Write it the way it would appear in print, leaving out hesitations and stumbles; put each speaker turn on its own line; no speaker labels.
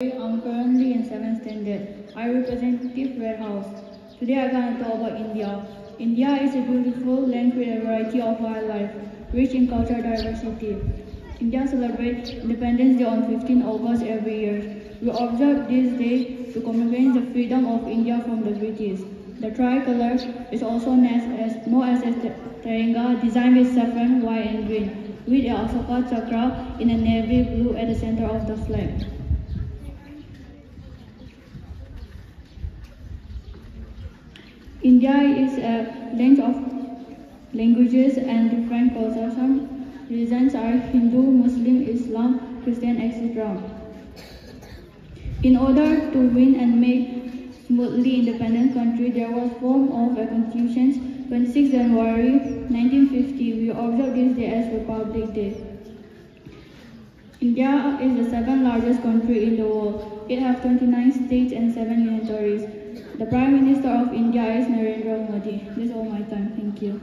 I'm currently in 7th standard. I represent Red House. Today I'm going to talk about India. India is a beautiful land with a variety of wildlife, rich in cultural diversity. India celebrates Independence Day on 15 August every year. We observe this day to commemorate the freedom of India from the British. The tricolor is also known as the Tiranga, designed with saffron, white and green, with a Ashoka chakra in a navy blue at the center of the flag. India is a blend of languages and different cultures. Some religions are Hindu, Muslim, Islam, Christian, etc. In order to win and make smoothly independent country, there was form of a constitution. 26 January 1950, we observe this day as Republic Day. India is the 7th largest country in the world. It has 29 states and 7 territories. The Prime Minister of India is Narendra Modi. This is all my time. Thank you.